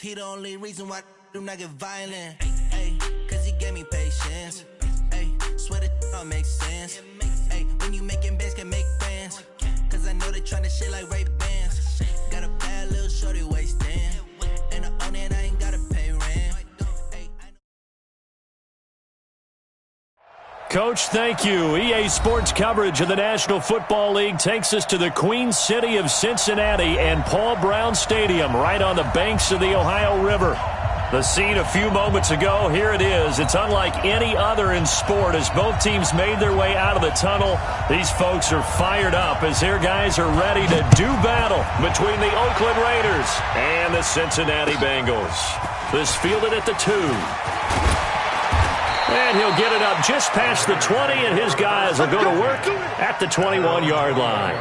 He the only reason why I do not get violent. Ay, cause he gave me patience. Ay, swear that don't make sense. Ay, when you making bands can make friends. Cause I know they tryna shit like Ray-Bans. Got a bad little shorty wasting. And I own it, I ain't gotta pay rent. Coach, thank you. EA Sports coverage of the National Football League takes us to the Queen City of Cincinnati and Paul Brown Stadium right on the banks of the Ohio River. The scene a few moments ago, here it is. It's unlike any other in sport as both teams made their way out of the tunnel. These folks are fired up as their guys are ready to do battle between the Oakland Raiders and the Cincinnati Bengals. This fielded at the 2. And he'll get it up just past the 20, and his guys will go to work at the 21-yard line.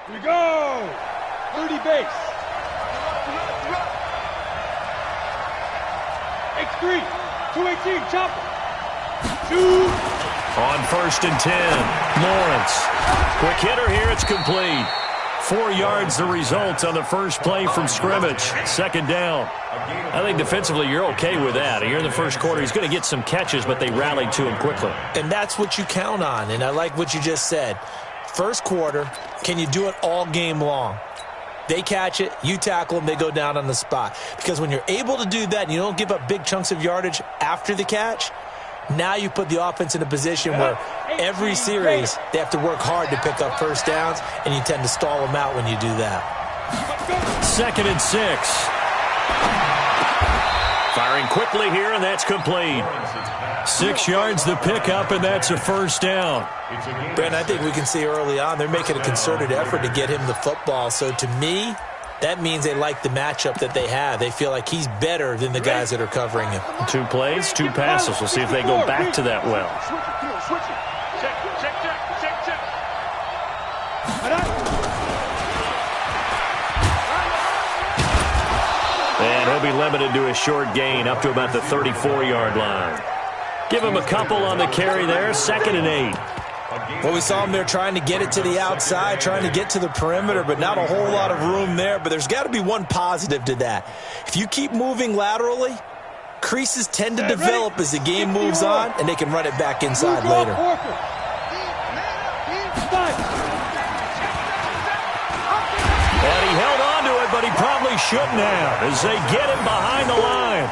Here we go! 30 base. X3, 218, chopper. 2. On 1st and 10, Lawrence. Quick hitter here, it's complete. 4 yards the result on the first play from scrimmage. 2nd down. I think defensively you're okay with that. Here in the first quarter, he's going to get some catches, but they rallied to him quickly. And that's what you count on, and I like what you just said. First quarter, can you do it all game long? They catch it, you tackle them, they go down on the spot. Because when you're able to do that and you don't give up big chunks of yardage after the catch, now you put the offense in a position where every series they have to work hard to pick up first downs, and you tend to stall them out when you do that. 2nd and 6. Firing quickly here, and that's complete. 6 yards the pickup, and that's a first down. Brent, I think we can see early on they're making a concerted effort to get him the football. So to me, that means they like the matchup that they have. They feel like he's better than the guys that are covering him. 2 plays, 2 passes. We'll see if they go back to that well. And he'll be limited to a short gain up to about the 34-yard line. Give him a couple on the carry there, 2nd and 8. Well, we saw him there trying to get it to the outside, trying to get to the perimeter, but not a whole lot of room there. But there's got to be one positive to that. If you keep moving laterally, creases tend to develop as the game moves on, and they can run it back inside later. And he held on to it, but he probably shouldn't have as they get him behind the line.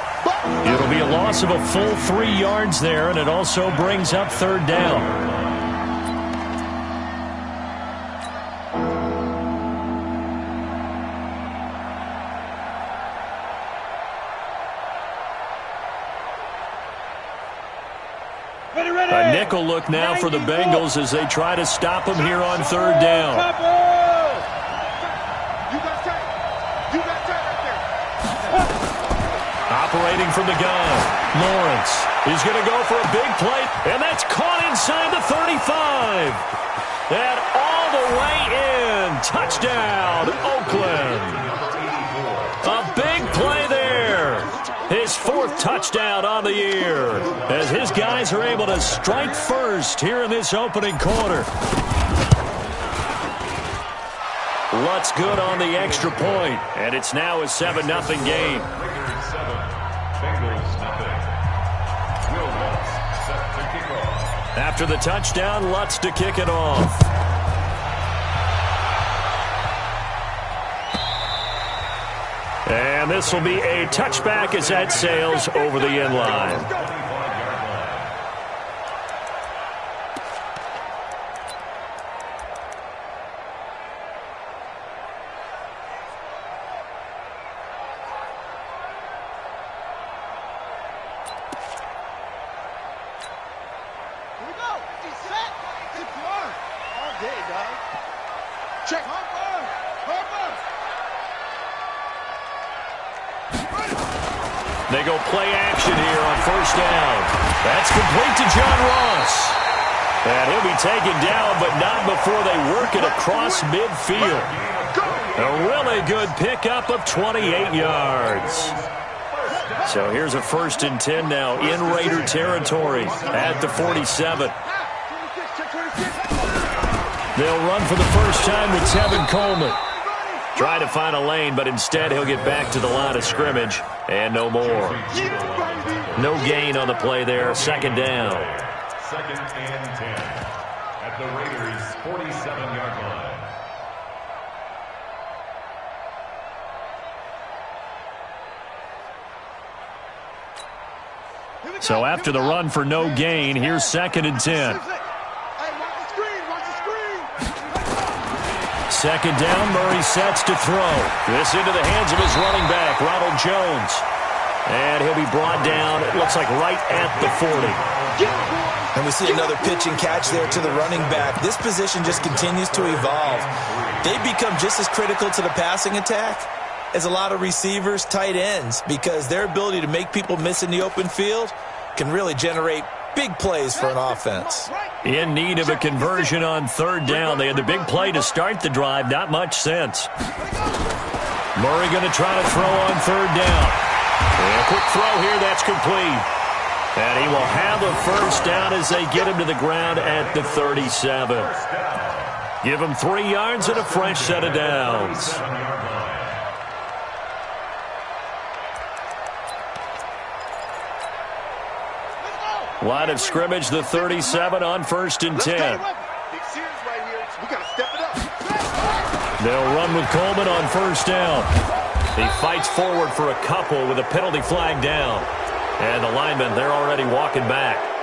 It'll be a loss of a full 3 yards there, and it also brings up 3rd down. A nickel look now for the Bengals as they try to stop him here on 3rd down. Operating from the gun, Lawrence. He's going to go for a big play, and that's caught inside the 35. And all the way in. Touchdown, Oakland. A big play there. His 4th touchdown on the year as his guys are able to strike first here in this opening quarter. Lutz good on the extra point, and it's now a 7-0 game. After the touchdown, Lutz to kick it off. And this will be a touchback as that sails over the end line. They go play action here on 1st down. That's complete to John Ross. And he'll be taken down, but not before they work it across midfield. A really good pickup of 28 yards. So here's a 1st and 10 now in Raider territory at the 47. They'll run for the first time with Tevin Coleman. Trying to find a lane, but instead he'll get back to the line of scrimmage and no more. No gain on the play there. 2nd down. 2nd and 10 at the Raiders' 47-yard line. So after the run for no gain, here's 2nd and 10. 2nd down, Murray sets to throw. This into the hands of his running back, Ronald Jones. And he'll be brought down, it looks like right at the 40. And we see another pitch and catch there to the running back. This position just continues to evolve. They become just as critical to the passing attack as a lot of receivers, tight ends, because their ability to make people miss in the open field can really generate big plays for an offense. In need of a conversion on 3rd down. They had the big play to start the drive. Not much sense. Murray going to try to throw on 3rd down. And a quick throw here. That's complete. And he will have a 1st down as they get him to the ground at the 37. Give him 3 yards and a fresh set of downs. Line of scrimmage, the 37 on 1st and 10. They'll run with Coleman on 1st down. He fights forward for a couple with a penalty flag down. And the linemen, they're already walking back.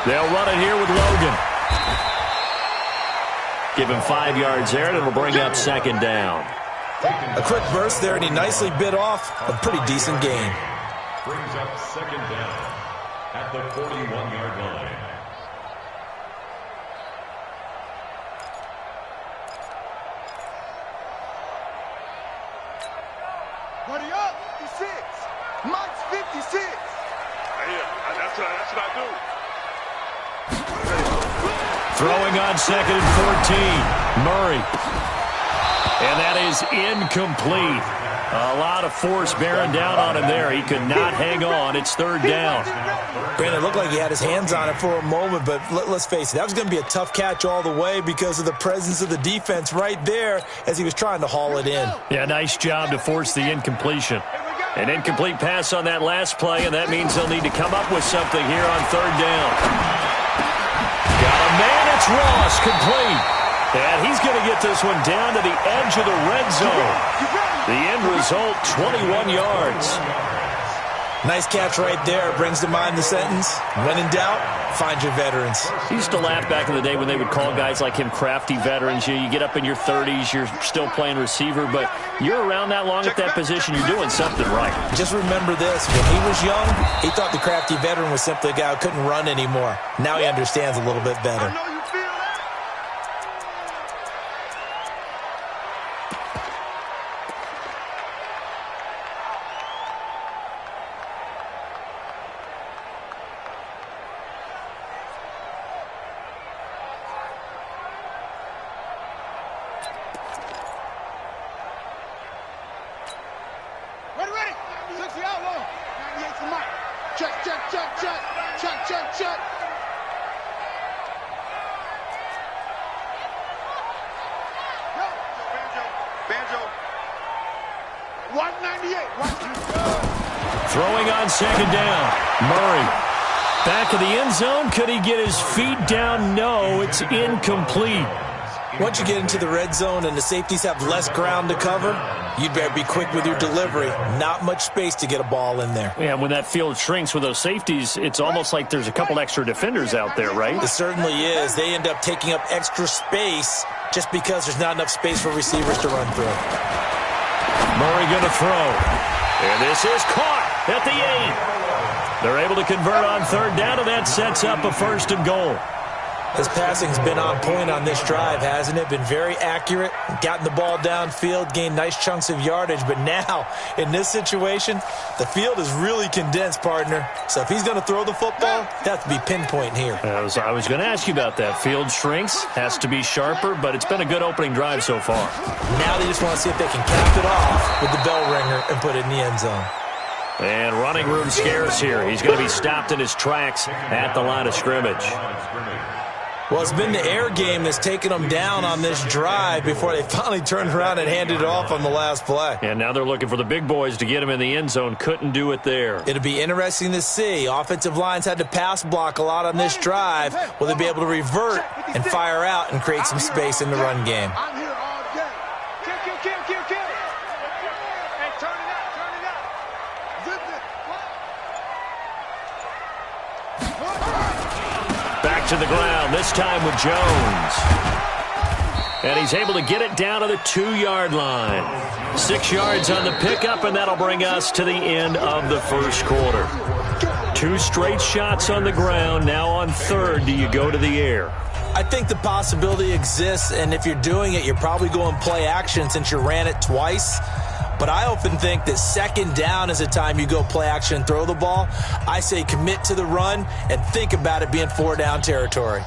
They'll run it here with Logan. Give him 5 yards there, and it'll bring up 2nd down. A quick burst there, and he nicely bit off a pretty decent gain. Brings up 2nd down at the 41-yard line. Buddy up, 56. Mike's 56. Yeah, that's what I do. Throwing on 2nd and 14. Murray. And that is incomplete. A lot of force bearing down on him there. He could not hang on. It's 3rd down. Brandon, it looked like he had his hands on it for a moment, but let's face it, that was going to be a tough catch all the way because of the presence of the defense right there as he was trying to haul it in. Yeah, nice job to force the incompletion. An incomplete pass on that last play, and that means they'll need to come up with something here on 3rd down. Got a man, it's Ross, complete. And he's going to get this one down to the edge of the red zone. The end result, 21 yards. Nice catch right there. Brings to mind the sentence, when in doubt, find your veterans. I used to laugh back in the day when they would call guys like him crafty veterans. You get up in your 30s, you're still playing receiver, but you're around that long at that position, you're doing something right. Just remember this. When he was young, he thought the crafty veteran was simply a guy who couldn't run anymore. Now he understands a little bit better. Check. Banjo. 198. Throwing on 2nd down. Murray. Back of the end zone. Could he get his feet down? No, it's incomplete. Once you get into the red zone and the safeties have less ground to cover, you'd better be quick with your delivery. Not much space to get a ball in there. Yeah, when that field shrinks with those safeties, it's almost like there's a couple extra defenders out there, right? It certainly is. They end up taking up extra space just because there's not enough space for receivers to run through. Murray going to throw. And this is caught at the 8. They're able to convert on third down, and that sets up a 1st and goal. His passing's been on point on this drive, hasn't it? Been very accurate, gotten the ball downfield, gained nice chunks of yardage. But now, in this situation, the field is really condensed, partner. So if he's going to throw the football, it has to be pinpoint here. I was going to ask you about that. Field shrinks, has to be sharper, but it's been a good opening drive so far. Now they just want to see if they can cap it off with the bell ringer and put it in the end zone. And running room scarce here. He's going to be stopped in his tracks at the line of scrimmage. Well, it's been the air game that's taken them down on this drive before they finally turned around and handed it off on the last play. And now they're looking for the big boys to get him in the end zone. Couldn't do it there. It'll be interesting to see. Offensive lines had to pass block a lot on this drive. Will they be able to revert and fire out and create some space in the run game? I'm here all day. Kill. Hey, turn it up. Zip it. Back to the ground, this time with Jones. And he's able to get it down to the 2-yard line. 6 yards on the pickup, and that'll bring us to the end of the first quarter. 2 straight shots on the ground. Now on third, do you go to the air? I think the possibility exists, and if you're doing it, you're probably going play action since you ran it twice. But I often think that second down is a time you go play action and throw the ball. I say commit to the run and think about it being 4-down territory.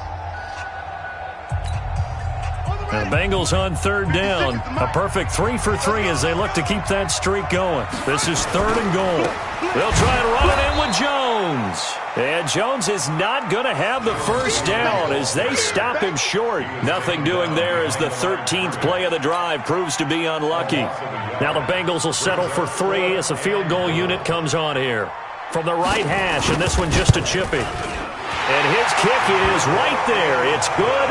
And the Bengals on third down. A perfect 3 for 3 as they look to keep that streak going. This is 3rd and goal. They'll try and run it in with Jones. And Jones is not going to have the first down as they stop him short. Nothing doing there as the 13th play of the drive proves to be unlucky. Now the Bengals will settle for 3 as the field goal unit comes on here. From the right hash, and this one just a chippy. And his kick is right there. It's good.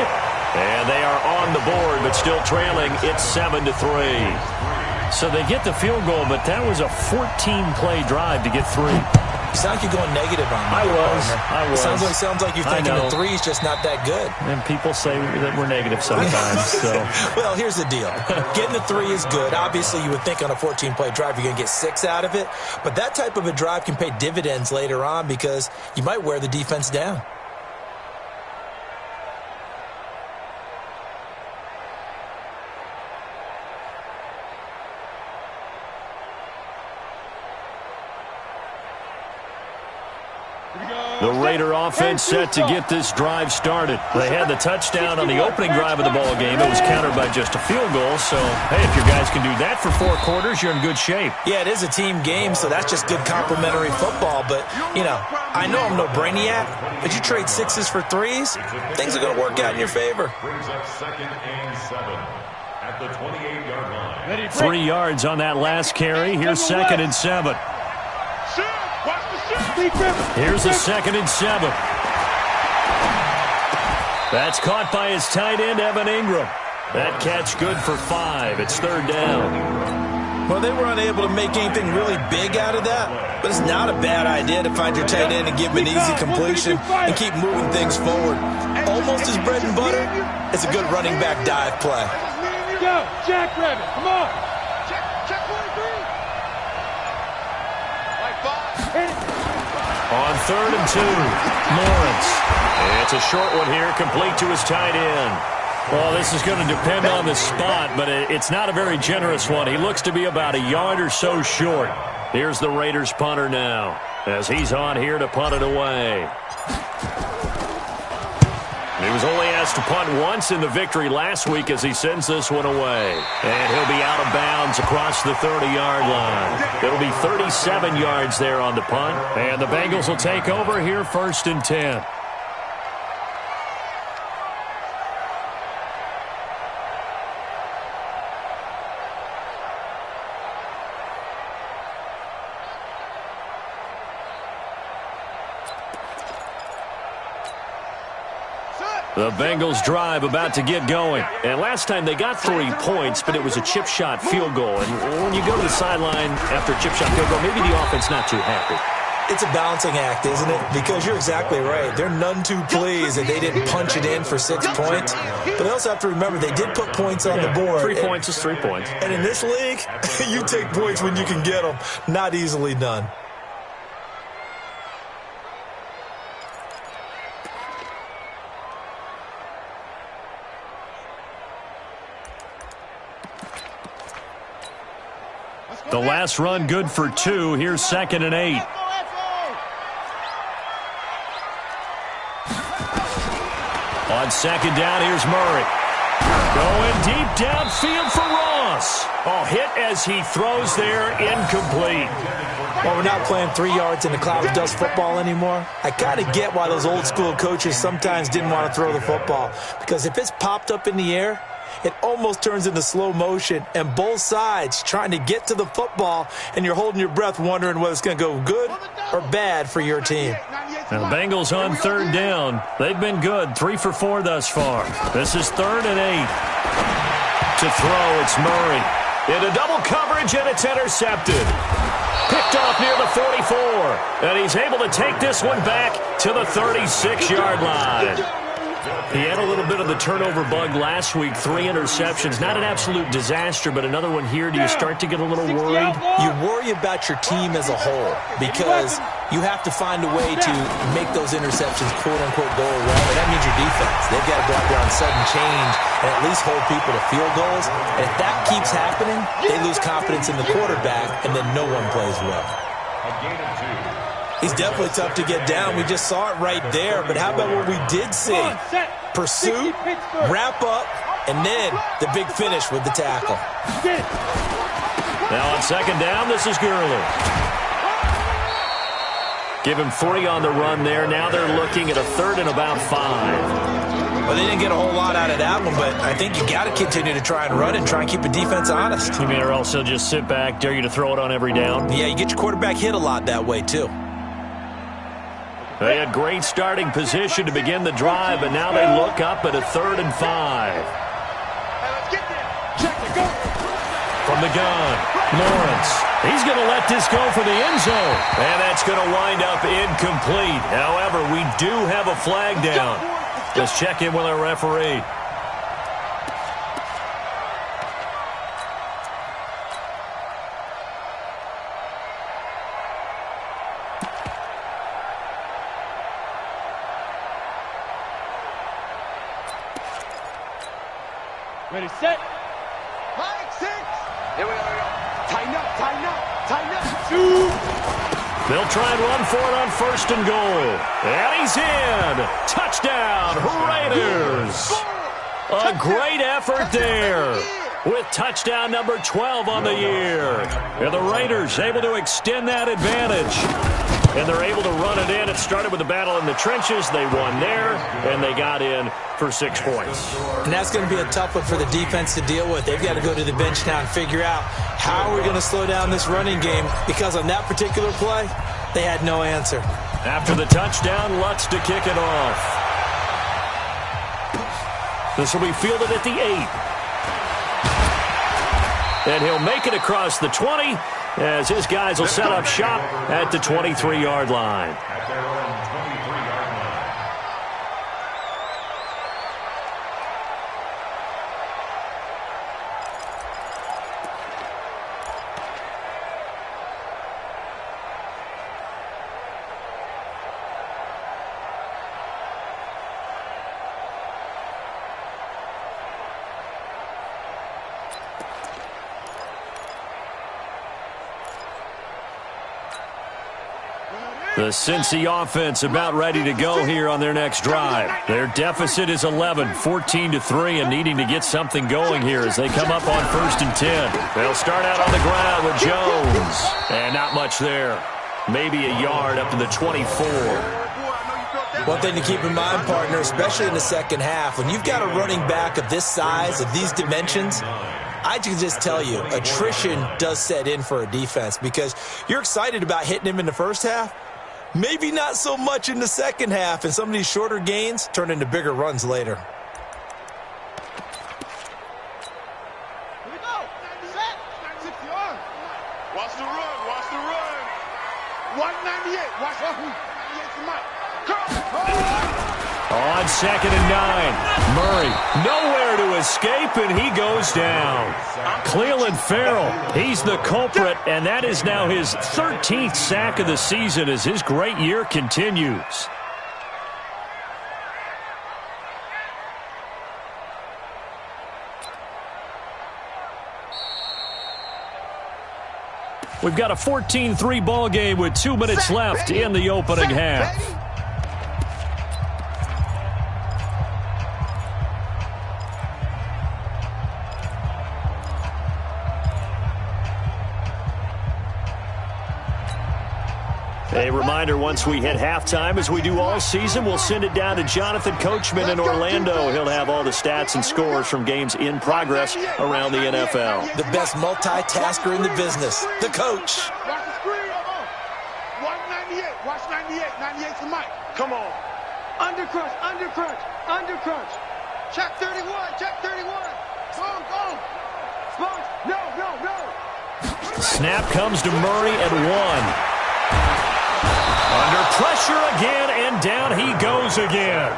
And they are on the board, but still trailing. It's 7-3. So they get the field goal, but that was a 14-play drive to get 3. You sound like you're going negative on me. I was. Sounds like you're thinking the 3 is just not that good. And people say that we're negative sometimes. So. Well, here's the deal. Getting the 3 is good. Obviously, you would think on a 14-play drive you're going to get 6 out of it. But that type of a drive can pay dividends later on because you might wear the defense down. The Raider offense set to get this drive started. They had the touchdown on the opening drive of the ball game. It was countered by just a field goal. So, hey, if your guys can do that for 4 quarters, you're in good shape. Yeah, it is a team game, so that's just good complementary football. But, you know, I know I'm no brainiac, but you trade 6s for 3s, things are going to work out in your favor. Brings up 2nd and 7 at the 28-yard line. 3 yards on that last carry. Here's 2nd and 7. Here's a 2nd and 7. That's caught by his tight end, Evan Ingram. That catch good for 5. It's 3rd down. Well, they were unable to make anything really big out of that, but it's not a bad idea to find your tight end and give him an easy completion and keep moving things forward. Almost his bread and butter. It's a good running back dive play. Go, Jackrabbit, come on. Check 43. Like 5. On 3rd and 2, Lawrence. It's a short one here, complete to his tight end. Well, this is going to depend on the spot, but it's not a very generous one. He looks to be about a yard or so short. Here's the Raiders punter now, as he's on here to punt it away. He was only asked to punt once in the victory last week as he sends this one away. And he'll be out of bounds across the 30-yard line. It'll be 37 yards there on the punt. And the Bengals will take over here 1st and 10. The Bengals drive about to get going. And last time they got 3 points, but it was a chip shot field goal. And when you go to the sideline after a chip shot field goal, maybe the offense not too happy. It's a balancing act, isn't it? Because you're exactly right. They're none too pleased that they didn't punch it in for 6 points. But they also have to remember they did put points on the board. 3 points is 3 points. And in this league, you take points when you can get them. Not easily done. The last run good for 2. Here's 2nd and 8. On 2nd down, here's Murray. Going deep downfield for Ross. Oh, hit as he throws there, incomplete. Well, we're not playing 3 yards in a cloud of dust football anymore. I kind of get why those old school coaches sometimes didn't want to throw the football. Because if it's popped up in the air, it almost turns into slow motion, and both sides trying to get to the football, and you're holding your breath wondering whether it's going to go good or bad for your team. Now the Bengals on 3rd down. They've been good, 3 for 4 thus far. This is 3rd and 8. To throw, it's Murray. Into double coverage, and it's intercepted. Picked off near the 44, and he's able to take this one back to the 36-yard line. He had a little bit of the turnover bug last week, 3 interceptions. Not an absolute disaster, but another one here. Do you start to get a little worried? You worry about your team as a whole because you have to find a way to make those interceptions, quote-unquote, go away. And that means your defense. They've got to go out there on sudden change and at least hold people to field goals. And if that keeps happening, they lose confidence in the quarterback, and then no one plays well. A gain of 2. He's definitely tough to get down. We just saw it right there. But how about what we did see? Pursuit, wrap up, and then the big finish with the tackle. Now on 2nd down, this is Gurley. Give him 3 on the run there. Now they're looking at a 3rd and about 5. Well, they didn't get a whole lot out of that one, but I think you got to continue to try and run and try and keep the defense honest. You mean or also just sit back, dare you to throw it on every down? Yeah, you get your quarterback hit a lot that way, too. They had great starting position to begin the drive, and now they look up at a 3rd and 5. From the gun, Lawrence. He's going to let this go for the end zone. And that's going to wind up incomplete. However, we do have a flag down. Let's check in with our referee. Ready, set. 5, 6. Here we go. Tighten up, tighten up, tighten up. They'll try and run for it on 1st and goal. And he's in. Touchdown, Raiders. A great effort there with touchdown number 12 on the year. And the Raiders able to extend that advantage. And they're able to run it in. It started with a battle in the trenches. They won there, and they got in for 6 points. And that's going to be a tough one for the defense to deal with. They've got to go to the bench now and figure out how we're going to slow down this running game, because on that particular play, they had no answer. After the touchdown, Lutz to kick it off. This will be fielded at the 8. And he'll make it across the 20 as his guys will set up shop at the 23-yard line. At their own 23-yard line. The Cincy offense about ready to go here on their next drive. Their deficit is 11, 14-3, and needing to get something going here as they come up on 1st and 10. They'll start out on the ground with Jones. And not much there. Maybe a yard up to the 24. One thing to keep in mind, partner, especially in the second half, when you've got a running back of this size, of these dimensions, I can just tell you, attrition does set in for a defense, because you're excited about hitting him in the first half, Maybe not so much in the second half, and some of these shorter gains turn into bigger runs later. Here we go. Set. 60 on. Watch the run. Watch the run. 198. Watch 198 to Mike. On 2nd and 9. Murray nowhere to escape, and he goes down. Cleveland Farrell, he's the culprit, and that is now his 13th sack of the season as his great year continues. We've got a 14-3 ball game with 2 minutes left in the opening half. A reminder, once we hit halftime, as we do all season, we'll send it down to Jonathan Coachman in Orlando. He'll have all the stats and scores from games in progress around the NFL. The best multitasker in the business, the coach. Watch the screen. 198. Watch 98. 98 to Mike. Come on. Under crunch. Under crunch. Under crunch. Check 31. Check 31. Go. Sponge. No. Snap comes to Murray at 1. Under pressure again, and down he goes again.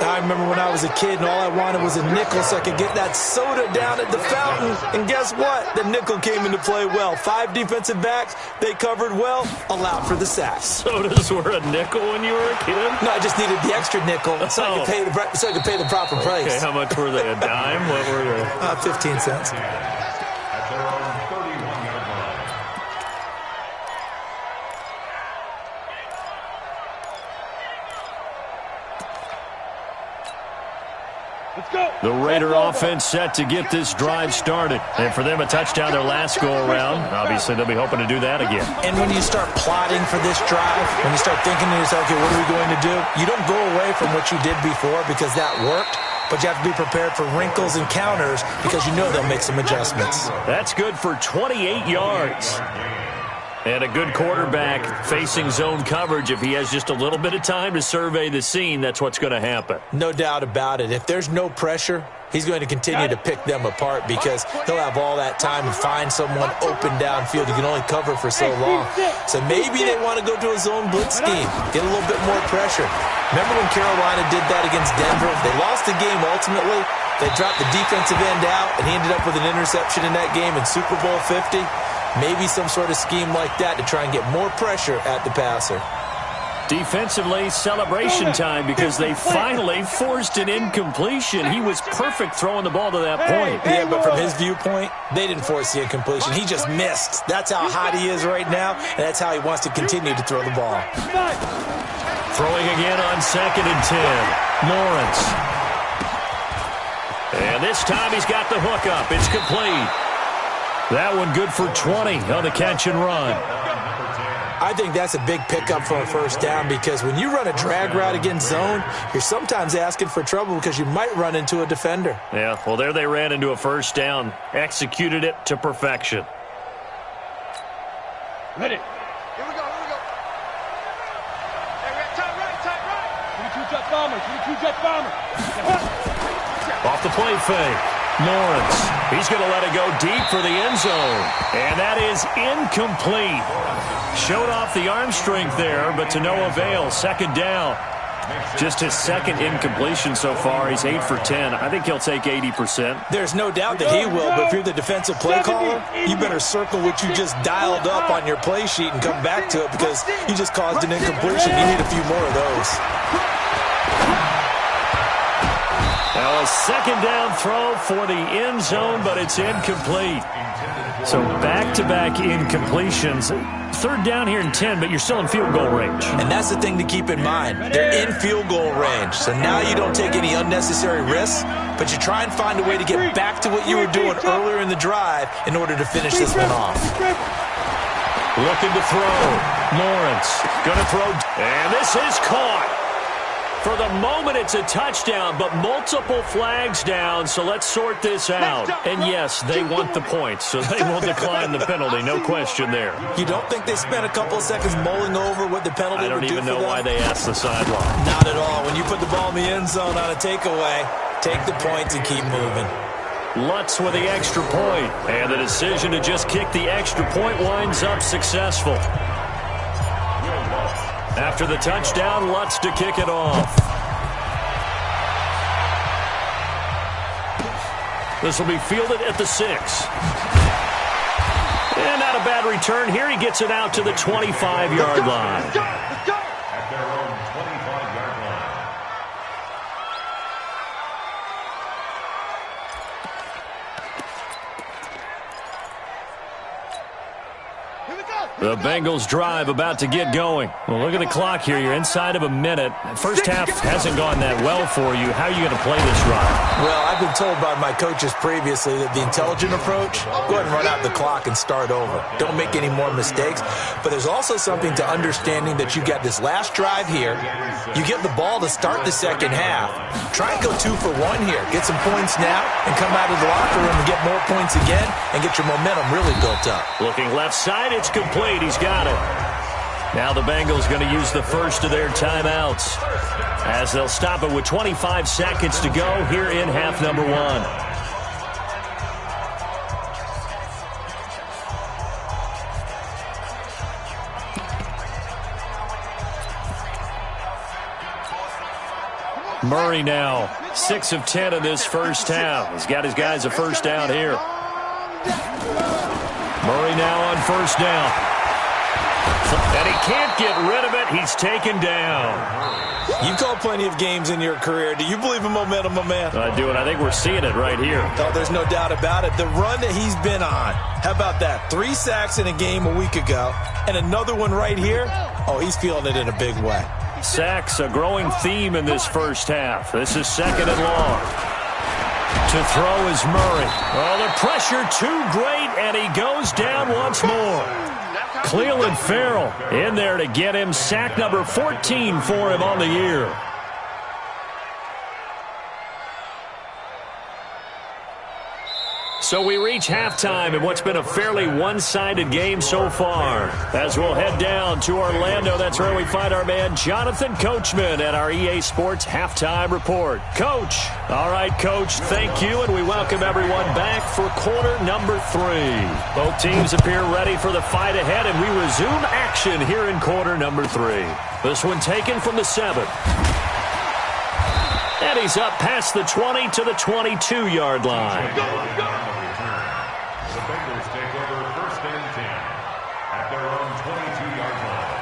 I remember when I was a kid and all I wanted was a nickel so I could get that soda down at the fountain. And guess what? The nickel came into play well. 5 defensive backs, they covered well, allowed for the sacks. Sodas were a nickel when you were a kid? No, I just needed the extra nickel so I could pay the proper price. Okay, how much were they? A dime? What were they? 15 cents. At their own 31-yard line. The Raider offense set to get this drive started. And for them, a touchdown their last go-around. Obviously, they'll be hoping to do that again. And when you start plotting for this drive, when you start thinking to yourself, okay, what are we going to do? You don't go away from what you did before because that worked, but you have to be prepared for wrinkles and counters because you know they'll make some adjustments. That's good for 28 yards. And a good quarterback facing zone coverage. If he has just a little bit of time to survey the scene, that's what's going to happen. No doubt about it. If there's no pressure, he's going to continue to pick them apart because he'll have all that time to find someone open downfield. You can only cover for so long. So maybe they want to go to a zone blitz scheme, get a little bit more pressure. Remember when Carolina did that against Denver? They lost the game ultimately. They dropped the defensive end out, and he ended up with an interception in that game in Super Bowl 50. Maybe some sort of scheme like that to try and get more pressure at the passer. Defensively, celebration time because they finally forced an incompletion. He was perfect throwing the ball to that point. Yeah, but from his viewpoint, they didn't force the incompletion. He just missed. That's how hot he is right now, and that's how he wants to continue to throw the ball. Throwing again on 2nd and 10. Lawrence. And this time he's got the hook up. It's complete. That one good for 20 on the catch and run. I think that's a big pickup for a first down because when you run a drag route against zone, you're sometimes asking for trouble because you might run into a defender. Yeah, well, there they ran into a first down. Executed it to perfection. Ready. Here we go. Hey, we're tight right. 22 jet bomber. Off the play fake. Lawrence, he's going to let it go deep for the end zone. And that is incomplete. Showed off the arm strength there, but to no avail. 2nd down. Just his 2nd incompletion so far. He's 8 for 10. I think he'll take 80%. There's no doubt that he will, but if you're the defensive play caller, you better circle what you just dialed up on your play sheet and come back to it because you just caused an incompletion. You need a few more of those. Now a 2nd down throw for the end zone, but it's incomplete. So back-to-back incompletions. 3rd down here and 10, but you're still in field goal range. And that's the thing to keep in mind. They're in field goal range. So now you don't take any unnecessary risks, but you try and find a way to get back to what you were doing earlier in the drive in order to finish this one off. Looking to throw. Lawrence going to throw. And this is caught. For the moment, it's a touchdown, but multiple flags down, so let's sort this out. And yes, they want the points, so they will decline the penalty, no question there. You don't think they spent a couple of seconds mulling over what the penalty would do for them? I don't even know why they asked the sideline. Not at all. When you put the ball in the end zone on a takeaway, take the points and keep moving. Lutz with the extra point, and the decision to just kick the extra point winds up successful. After the touchdown, Lutz to kick it off. This will be fielded at the 6. And not a bad return here. He gets it out to the 25-yard line. At their own 25-yard line. The Bengals drive about to get going. Well, look at the clock here. You're inside of a minute. First half hasn't gone that well for you. How are you going to play this drive? Well, I've been told by my coaches previously that the intelligent approach, go ahead and run out the clock and start over. Don't make any more mistakes. But there's also something to understanding that you got this last drive here. You get the ball to start the second half. Try and go 2 for 1 here. Get some points now and come out of the locker room and get more points again and get your momentum really built up. Looking left side, it's complete. He's got it. Now the Bengals going to use the first of their timeouts as they'll stop it with 25 seconds to go here in half number 1. Murray now 6 of 10 in this first half. He's got his guys a first down here. Murray now on first down. And he can't get rid of it. He's taken down. You've called plenty of games in your career. Do you believe in momentum, my man? I do, and I think we're seeing it right here. Oh, there's no doubt about it. The run that he's been on. How about that? 3 sacks in a game a week ago, and another one right here. Oh, he's feeling it in a big way. Sacks, a growing theme in this first half. This is second and long. To throw is Murray. Oh, the pressure too great, and he goes down once more. Cleveland Farrell in there to get him. Sack number 14 for him on the year. So we reach halftime in what's been a fairly one-sided game so far. As we'll head down to Orlando, that's where we find our man Jonathan Coachman at our EA Sports Halftime Report. Coach. All right, Coach, thank you, and we welcome everyone back for quarter number 3. Both teams appear ready for the fight ahead, and we resume action here in quarter number 3. This one taken from the 7. And he's up past the 20 to the 22-yard line. The Bengals take over first and 10 at their own 22-yard line.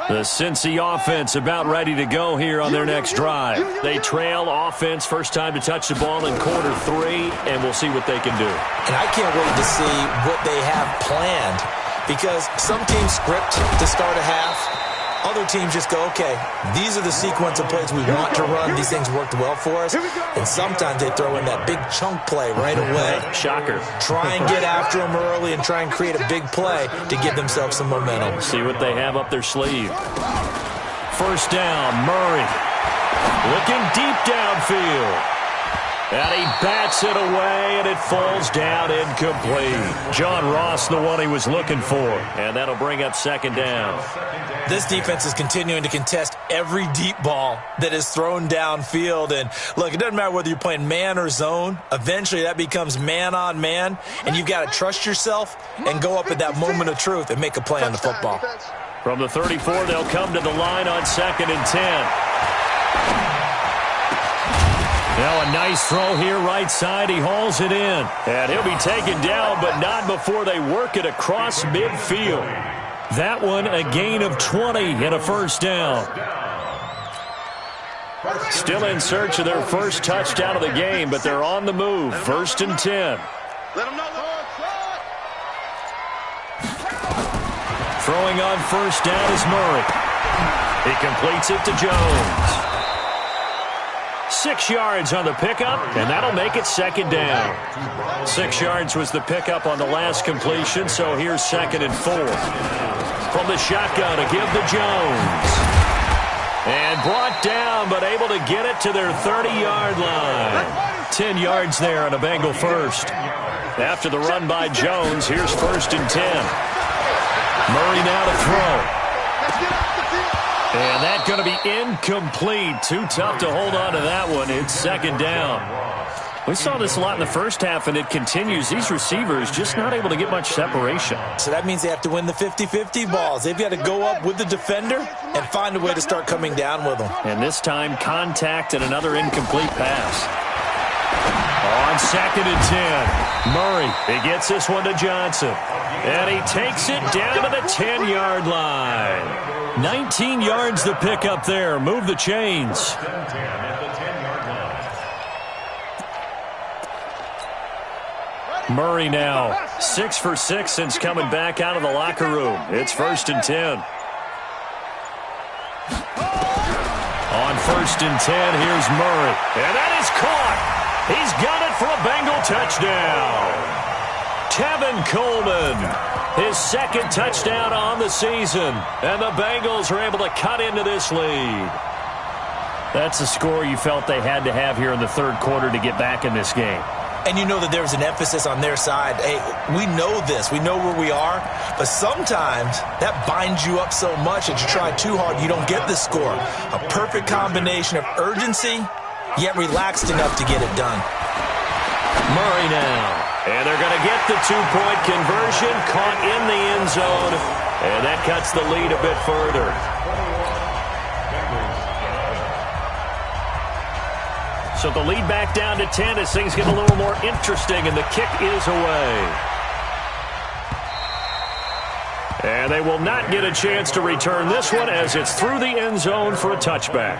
The Cincy offense about ready to go here on their next drive. They trail offense, first time to touch the ball in quarter 3, and we'll see what they can do. And I can't wait to see what they have planned, because some teams script to start a half. Other teams just go, okay, these are the sequence of plays we want to run. These things worked well for us. And sometimes they throw in that big chunk play right away. Shocker. Try and get after them early and try and create a big play to give themselves some momentum. See what they have up their sleeve. First down, Murray. Looking deep downfield. And he bats it away, and it falls down incomplete. John Ross, the one he was looking for. And that'll bring up second down. This defense is continuing to contest every deep ball that is thrown downfield. And, look, it doesn't matter whether you're playing man or zone. Eventually, that becomes man on man. And you've got to trust yourself and go up at that moment of truth and make a play on the football. From the 34, they'll come to the line on second and 10. Now a nice throw here right side. He hauls it in. And he'll be taken down, but not before they work it across midfield. That one a gain of 20 and a first down. Still in search of their first touchdown of the game, but they're on the move. First and 10. Throwing on first down is Murray. He completes it to Jones. 6 yards on the pickup, and that'll make it second down. 6 yards was the pickup on the last completion, so here's 2nd and 4. From the shotgun, a give to Jones. And brought down, but able to get it to their 30-yard line. 10 yards there on a Bengal first. After the run by Jones, here's 1st and 10. Murray now to throw. And that's going to be incomplete. Too tough to hold on to that one. It's 2nd down. We saw this a lot in the first half, and it continues. These receivers just not able to get much separation. So that means they have to win the 50-50 balls. They've got to go up with the defender and find a way to start coming down with them. And this time, contact and another incomplete pass. On 2nd and 10, Murray, he gets this one to Johnson. And he takes it down to the 10-yard line. 19 yards the pick up there. Move the chains. Murray now 6 for 6 since coming back out of the locker room. It's 1st and 10. On 1st and 10, here's Murray. And that is caught. He's got it for a Bengal touchdown. Tevin Coleman, his 2nd touchdown on the season. And the Bengals are able to cut into this lead. That's a score you felt they had to have here in the 3rd quarter to get back in this game. And you know that there's an emphasis on their side. Hey, we know this. We know where we are. But sometimes that binds you up so much that you try too hard, you don't get the score. A perfect combination of urgency, yet relaxed enough to get it done. Murray now. And they're going to get the 2-point conversion, caught in the end zone. And that cuts the lead a bit further. So the lead back down to 10 as things get a little more interesting, and the kick is away. And they will not get a chance to return this one as it's through the end zone for a touchback.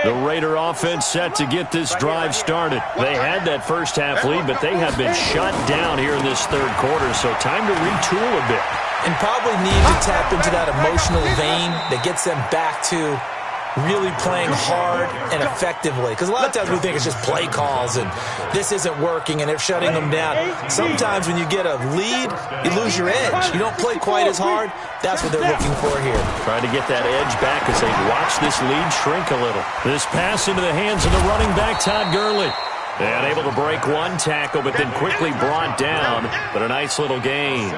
The Raider offense set to get this drive started. They had that first half lead, but they have been shut down here in this 3rd quarter, so time to retool a bit. And probably need to tap into that emotional vein that gets them back to really playing hard and effectively. Because a lot of times we think it's just play calls and this isn't working and they're shutting them down. Sometimes when you get a lead, you lose your edge. You don't play quite as hard. That's what they're looking for here. Trying to get that edge back as they watch this lead shrink a little. This pass into the hands of the running back, Todd Gurley. And able to break one tackle, but then quickly brought down. But a nice little gain.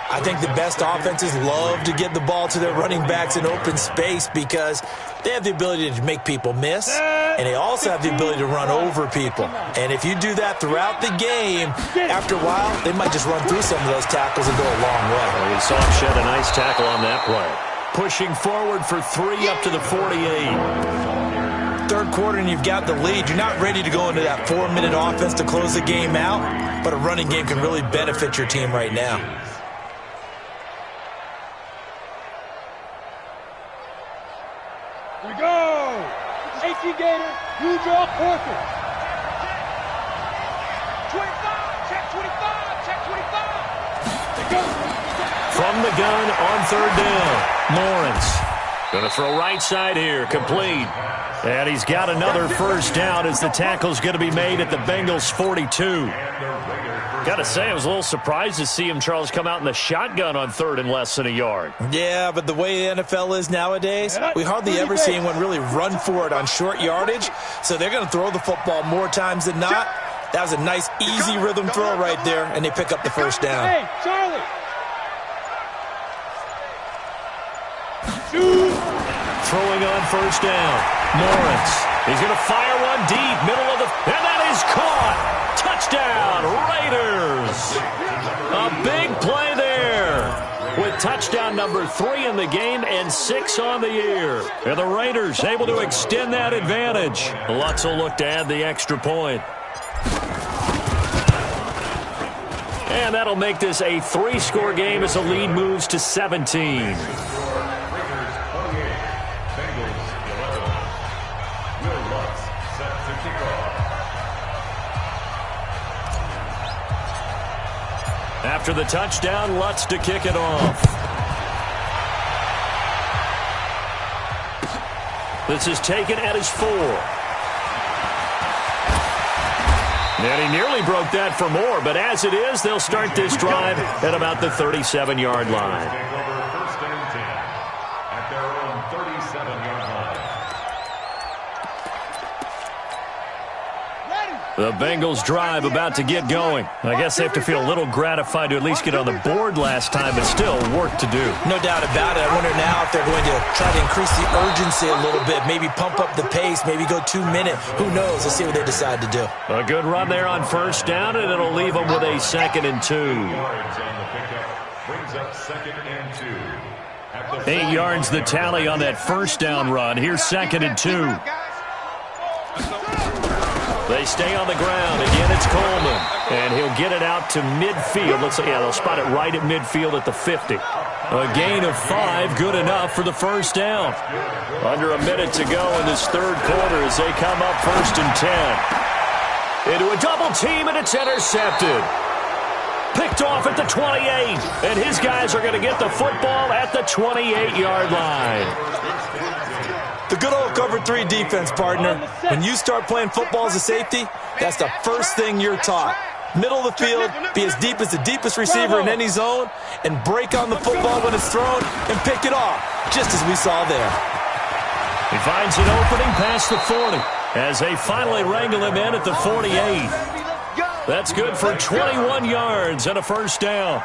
I think the best offenses love to get the ball to their running backs in open space because they have the ability to make people miss, and they also have the ability to run over people. And if you do that throughout the game, after a while, they might just run through some of those tackles and go a long way. Well, we saw him shed a nice tackle on that play. Pushing forward for 3 up to the 48. 3rd quarter and you've got the lead. You're not ready to go into that 4-minute offense to close the game out, but a running game can really benefit your team right now. Here we go. JAYCya Gator, you draw Corker. 25, check 25, check 25. Go. From the gun on 3rd down. Lawrence going to throw right side here, complete. And he's got another first down as the tackle's going to be made at the Bengals 42. Got to say, I was a little surprised to see him, Charles, come out in the shotgun on 3rd and less than a yard. Yeah, but the way the NFL is nowadays, we hardly ever see anyone really run for it on short yardage. So they're going to throw the football more times than not. That was a nice, easy rhythm throw right there, and they pick up the first down. Hey, Charlie. Shoot. Throwing on 1st down. Lawrence. He's going to fire one deep, middle of the... And that is caught. Touchdown, Raiders. A big play there with touchdown number 3 in the game and 6 on the year. And the Raiders able to extend that advantage. Lutz will look to add the extra point. And that'll make this a 3-score game as the lead moves to 17. After the touchdown, Lutz to kick it off. This is taken at his 4. And he nearly broke that for more, but as it is, they'll start this drive at about the 37-yard line. First and 10 at their own 37-yard line. The Bengals drive about to get going. I guess they have to feel a little gratified to at least get on the board last time, but still work to do. No doubt about it. I wonder now if they're going to try to increase the urgency a little bit, maybe pump up the pace, maybe go 2-minute. Who knows? Let's see what they decide to do. A good run there on first down, and it'll leave them with a 2nd and 2. Brings up 2nd and 2. 8 yards the tally on that first down run. Here's 2nd and 2. They stay on the ground. Again, it's Coleman. And he'll get it out to midfield. Let's say, yeah, they'll spot it right at midfield at the 50. A gain of 5, good enough for the first down. Under a minute to go in this third quarter as they come up 1st and 10. Into a double team, and it's intercepted. Picked off at the 28. And his guys are going to get the football at the 28-yard line. The good old cover 3 defense, partner. When you start playing football as a safety, that's the first thing you're taught. Middle of the field, be as deep as the deepest receiver in any zone, and break on the football when it's thrown and pick it off, just as we saw there. He finds an opening past the 40 as they finally wrangle him in at the 48. That's good for 21 yards and a first down.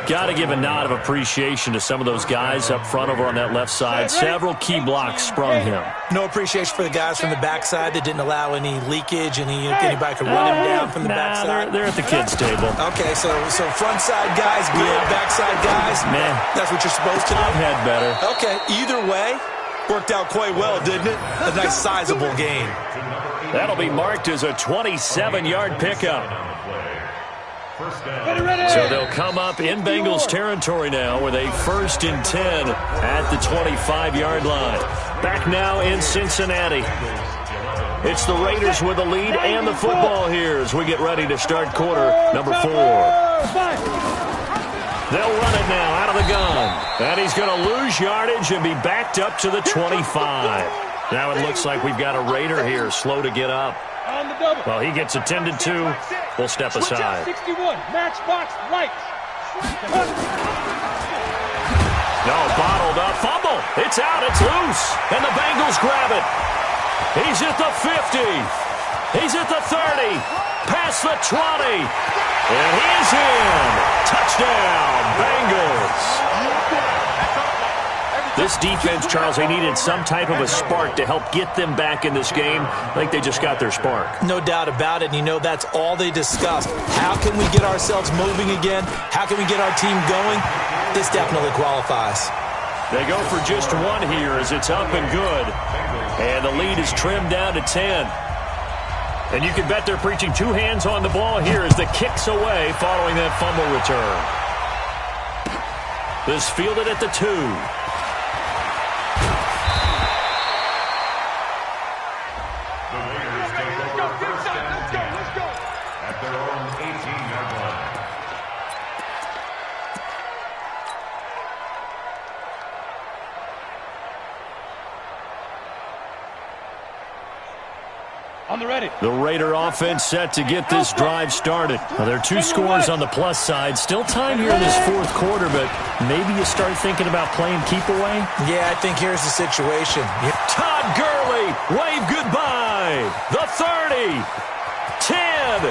Got to give a nod of appreciation to some of those guys up front over on that left side. Several key blocks sprung him. No appreciation for the guys from the backside that didn't allow any leakage, and anybody could run him down from the backside. They're at the kids' table. Okay, so front side guys, good. Backside guys, man, that's what you're supposed to do. I've had better. Okay, either way, worked out quite well, didn't it? A nice sizable gain. That'll be marked as a 27-yard pickup. So they'll come up in Bengals territory now with a 1st and 10 at the 25-yard line. Back now in Cincinnati. It's the Raiders with the lead and the football here as we get ready to start quarter number 4. They'll run it now out of the gun. And he's going to lose yardage and be backed up to the 25. Now it looks like we've got a Raider here, slow to get up. Well, he gets attended to. We'll step aside. 61, matchbox lights. No, bottled up. Fumble. It's out. It's loose. And the Bengals grab it. He's at the 50. He's at the 30. Past the 20. And he's in. Touchdown, Bengals. This defense, Charles, they needed some type of a spark to help get them back in this game. I think they just got their spark. No doubt about it, and you know that's all they discussed. How can we get ourselves moving again? How can we get our team going? This definitely qualifies. They go for just 1 here as it's up and good. And the lead is trimmed down to 10. And you can bet they're preaching 2 hands on the ball here as the kick's away following that fumble return. This fielded at the 2. On the ready. The Raider offense set to get this drive started. Well, there are 2 scores on the plus side. Still time here in this 4th quarter, but maybe you start thinking about playing keep away? Yeah, I think here's the situation. Todd Gurley, wave goodbye. The 30, 10,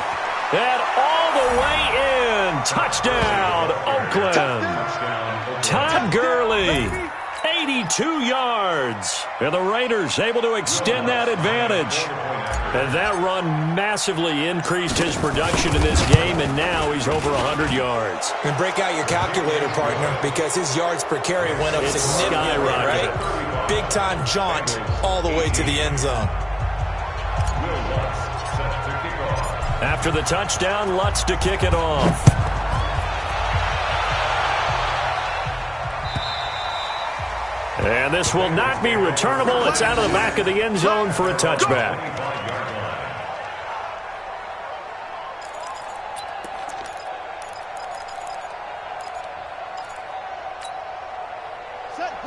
and all the way in. Touchdown, Oakland. Todd Gurley. 82 yards. And the Raiders able to extend that advantage. And that run massively increased his production in this game, and now he's over 100 yards. And break out your calculator, partner, because his yards per carry went up significantly, right? Big-time jaunt all the way to the end zone. After the touchdown, Lutz to kick it off. And this will not be returnable. It's out of the back of the end zone for a touchback.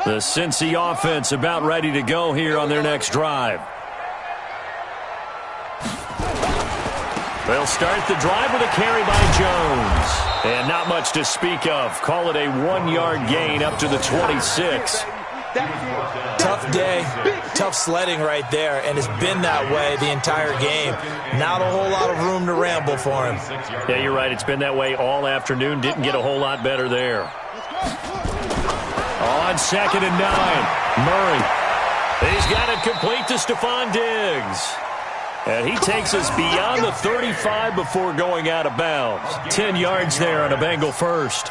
The Cincy offense about ready to go here on their next drive. They'll start the drive with a carry by Jones. And not much to speak of. Call it a 1-yard gain up to the 26. Tough day, tough sledding right there, and it's been that way the entire game. Not a whole lot of room to ramble for him. Yeah, you're right. It's been that way all afternoon. Didn't get a whole lot better there. On 2nd and 9, Murray. He's got it complete to Stephon Diggs. And he takes us beyond the 35 before going out of bounds. 10 yards there on a Bengal first.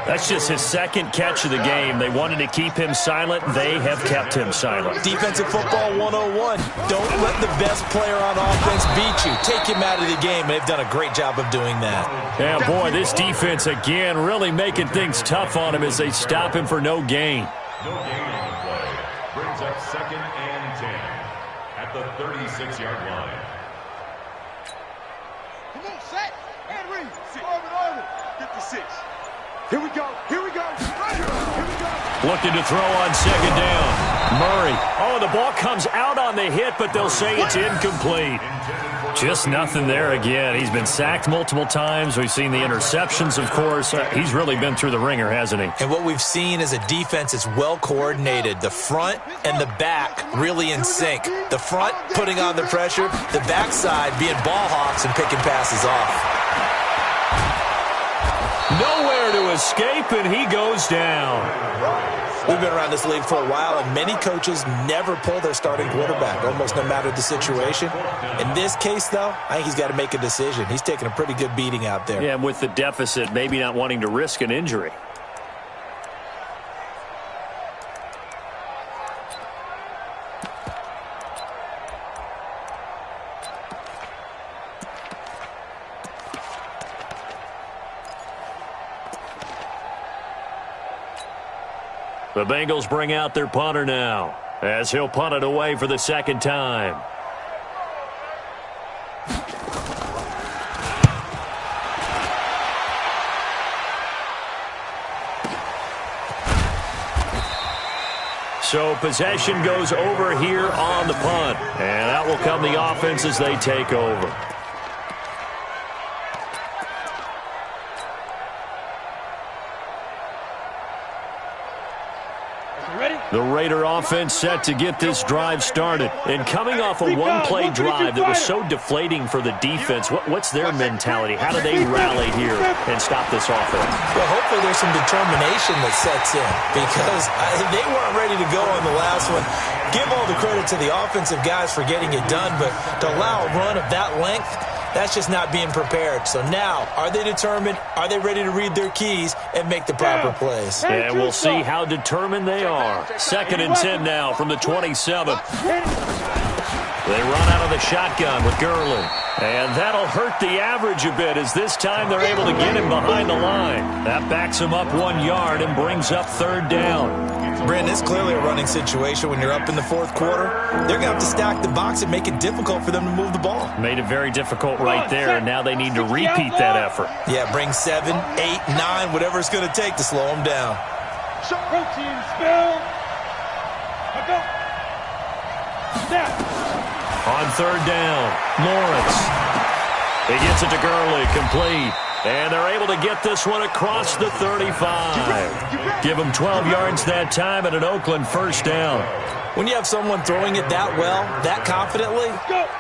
That's just his second catch of the game. They wanted to keep him silent. They have kept him silent. Defensive football 101. Don't let the best player on offense beat you. Take him out of the game, and they've done a great job of doing that. Yeah, boy, this defense again really making things tough on him as they stop him for no gain. No gain on the play. Brings up 2nd and 10 at the 36-yard line. Come on, set. And read. Over. 56. Here we go. Here we go. Here we go. Looking to throw on 2nd down. Murray. Oh, the ball comes out on the hit, but they'll say it's incomplete. Just nothing there again. He's been sacked multiple times. We've seen the interceptions, of course. He's really been through the ringer, hasn't he? And what we've seen is a defense that's well coordinated. The front and the back really in sync. The front putting on the pressure, the backside being ball hawks and picking passes off. Nowhere to escape, and he goes down. We've been around this league for a while, and many coaches never pull their starting quarterback, almost no matter the situation. In this case, though, I think he's got to make a decision. He's taking a pretty good beating out there. Yeah, and with the deficit, maybe not wanting to risk an injury. The Bengals bring out their punter now, as he'll punt it away for the 2nd time. So possession goes over here on the punt, and that will come the offense as they take over. The Raider offense set to get this drive started. And coming off a one-play drive that was so deflating for the defense, what's their mentality? How do they rally here and stop this offense? Well, hopefully there's some determination that sets in because they weren't ready to go on the last one. Give all the credit to the offensive guys for getting it done, but to allow a run of that length, that's just not being prepared. So now, are they determined? Are they ready to read their keys and make the proper plays? And we'll see how determined they are. 2nd and 10 now from the 27. They run out of the shotgun with Gurley. And that'll hurt the average a bit as this time they're able to get him behind the line. That backs him up 1 yard and brings up 3rd down. Brandon, it's clearly a running situation when you're up in the 4th quarter. They're going to have to stack the box and make it difficult for them to move the ball. Made it very difficult right there, and now they need to repeat that effort. Yeah, bring 7, 8, 9, whatever it's going to take to slow them down. Protein spill. Go. Snap. On 3rd down, Lawrence. He gets it to Gurley, complete. And they're able to get this one across the 35. Give them 12 yards that time and an Oakland 1st down. When you have someone throwing it that well, that confidently,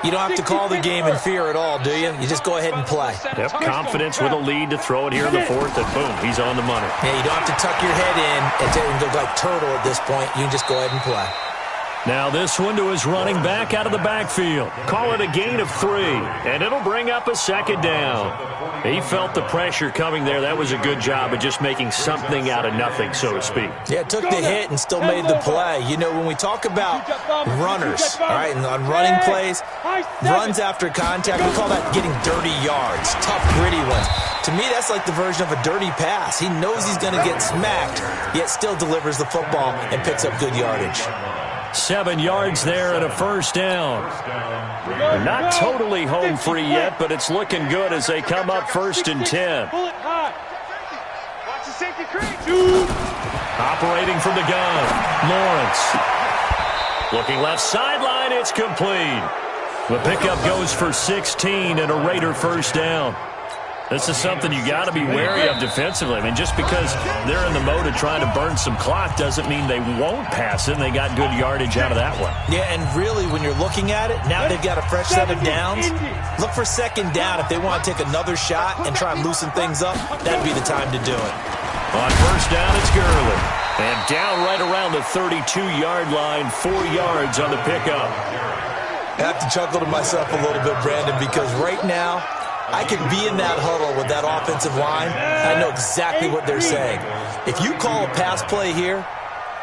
you don't have to call the game in fear at all, do you? You just go ahead and play. Yep, confidence with a lead to throw it here in the 4th, and boom, he's on the money. Yeah, you don't have to tuck your head in and look like turtle at this point. You can just go ahead and play. Now this one to his running back out of the backfield. Call it a gain of 3, and it'll bring up a 2nd down. He felt the pressure coming there. That was a good job of just making something out of nothing, so to speak. Yeah, took the hit and still made the play. You know, when we talk about runners, all right, and on running plays, runs after contact, we call that getting dirty yards, tough, gritty ones. To me, that's like the version of a dirty pass. He knows he's going to get smacked, yet still delivers the football and picks up good yardage. 7 yards there and a 1st down. They're not totally home free yet, but it's looking good as they come up 1st and 10. Watch the safety crease. Operating from the gun, Lawrence. Looking left sideline, it's complete. The pickup goes for 16 and a Raider first down. This is something you got to be wary of defensively. I mean, just because they're in the mode of trying to burn some clock doesn't mean they won't pass it, and they got good yardage out of that one. Yeah, and really, when you're looking at it, now they've got a fresh set of downs. Look for second down if they want to take another shot and try and loosen things up. That'd be the time to do it. On first down, it's Gurley. And down right around the 32-yard line, 4 yards on the pickup. I have to chuckle to myself a little bit, Brandon, because right now, I could be in that huddle with that offensive line. I know exactly what they're saying. If you call a pass play here,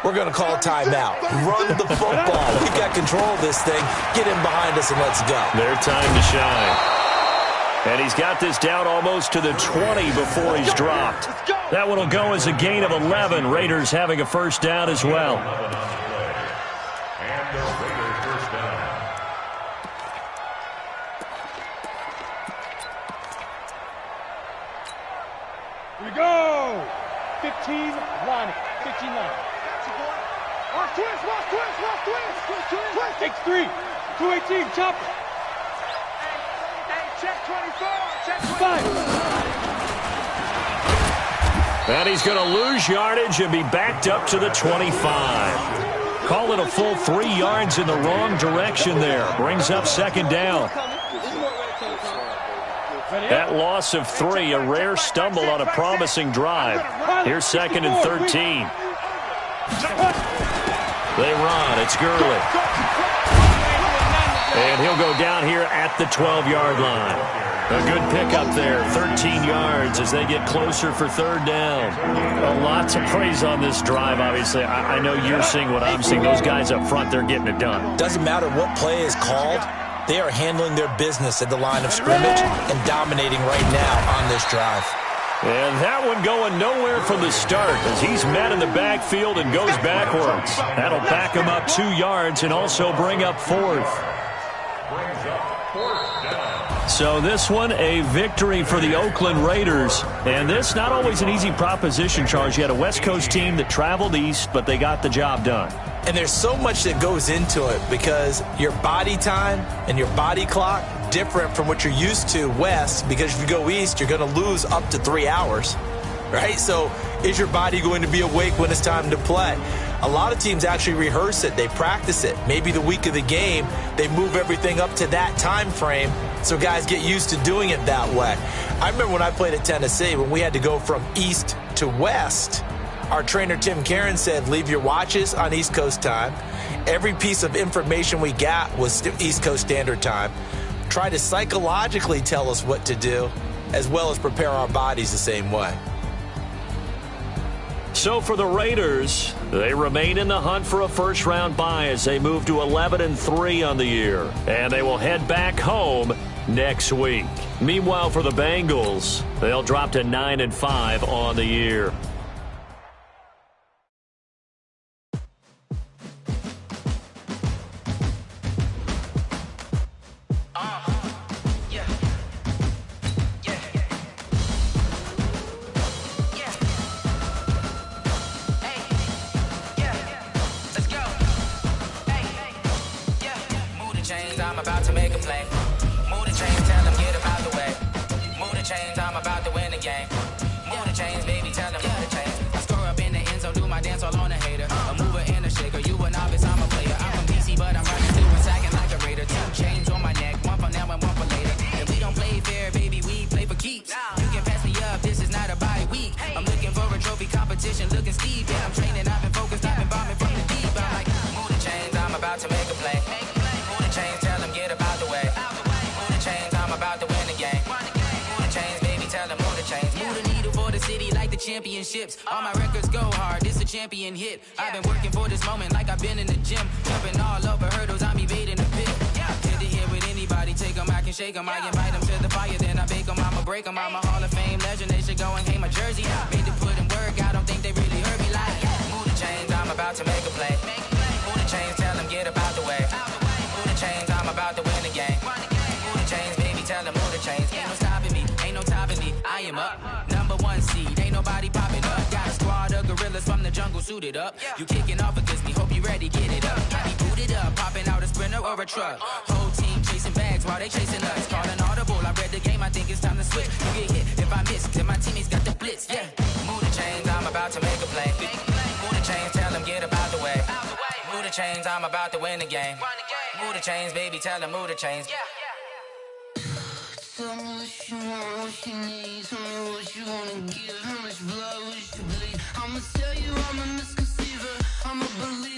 we're going to call a timeout. Run the football. We've got control of this thing. Get in behind us and let's go. Their time to shine. And he's got this down almost to the 20 before he's dropped. That one will go as a gain of 11. Raiders having a first down as well. And the Raiders first down. Here we go. 15 line. 15 line. Watch twist, watch twist, watch twist. Twist. Takes 3. 218. Chop it. Hey, check 24. Check 5. 24. And he's going to lose yardage and be backed up to the 25. Call it a full 3 yards in the wrong direction there. Brings up second down. That loss of 3, a rare stumble on a promising drive. Here's second and 13. They run. It's Gurley. And he'll go down here at the 12-yard line. A good pickup there, 13 yards as they get closer for third down. A lot to praise on this drive, obviously. I know you're seeing what I'm seeing. Those guys up front, they're getting it done. Doesn't matter what play is called. They are handling their business at the line of scrimmage and dominating right now on this drive. And that one going nowhere from the start as he's met in the backfield and goes backwards. That'll back him up 2 yards and also bring up fourth. Brings up fourth down. So this one, a victory for the Oakland Raiders. And this, not always an easy proposition, Charles. You had a West Coast team that traveled east, but they got the job done. And there's so much that goes into it because your body time and your body clock different from what you're used to west, because if you go east, you're going to lose up to 3 hours, right? So is your body going to be awake when it's time to play? A lot of teams actually rehearse it. They practice it. Maybe the week of the game, they move everything up to that time frame so guys get used to doing it that way. I remember when I played at Tennessee, when we had to go from east to west, our trainer Tim Karen said, leave your watches on East Coast time. Every piece of information we got was East Coast Standard Time. Try to psychologically tell us what to do, as well as prepare our bodies the same way. So for the Raiders, they remain in the hunt for a first-round bye as they move to 11-3 on the year. And they will head back home next week. Meanwhile, for the Bengals, they'll drop to 9-5 on the year. Championships, all my records go hard. This a champion hit. I've been working for this moment like I've been in the gym, jumping all over hurdles. I'm evading the pit. Get to here with anybody, take them, I can shake them. I invite them to the fire, then I bake them. I'ma break them. I'm a Hall of Fame legend. They should go and hang my jersey. Made to put in work. I don't think they really heard me like. Move the chains, I'm about to make a play. Move the chains, tell them get up out the way. Move the chains, I'm about to win the game. Move the chains, baby, tell them move the chains. Ain't no stopping me, ain't no topping me. I am up. Number 1 seed, ain't nobody popping up. Got a squad of gorillas from the jungle. suited up. You kicking off against me, hope you ready, get it up. Got me booted up, popping out a Sprinter or a truck. Whole team chasing bags while they chasing us. Calling audible, I read the game, I think it's time to switch. You get hit if I miss, then my teammates got the blitz, yeah. Move the chains, I'm about to make a play. Move the chains, tell them get up out the way. Move the chains, I'm about to win the game. Move the chains, baby, tell them move the chains. Tell me what you want, what you need. Tell me what you wanna give. How much blood, what you bleed. I'ma tell you I'm a misconceiver. I'm a believer.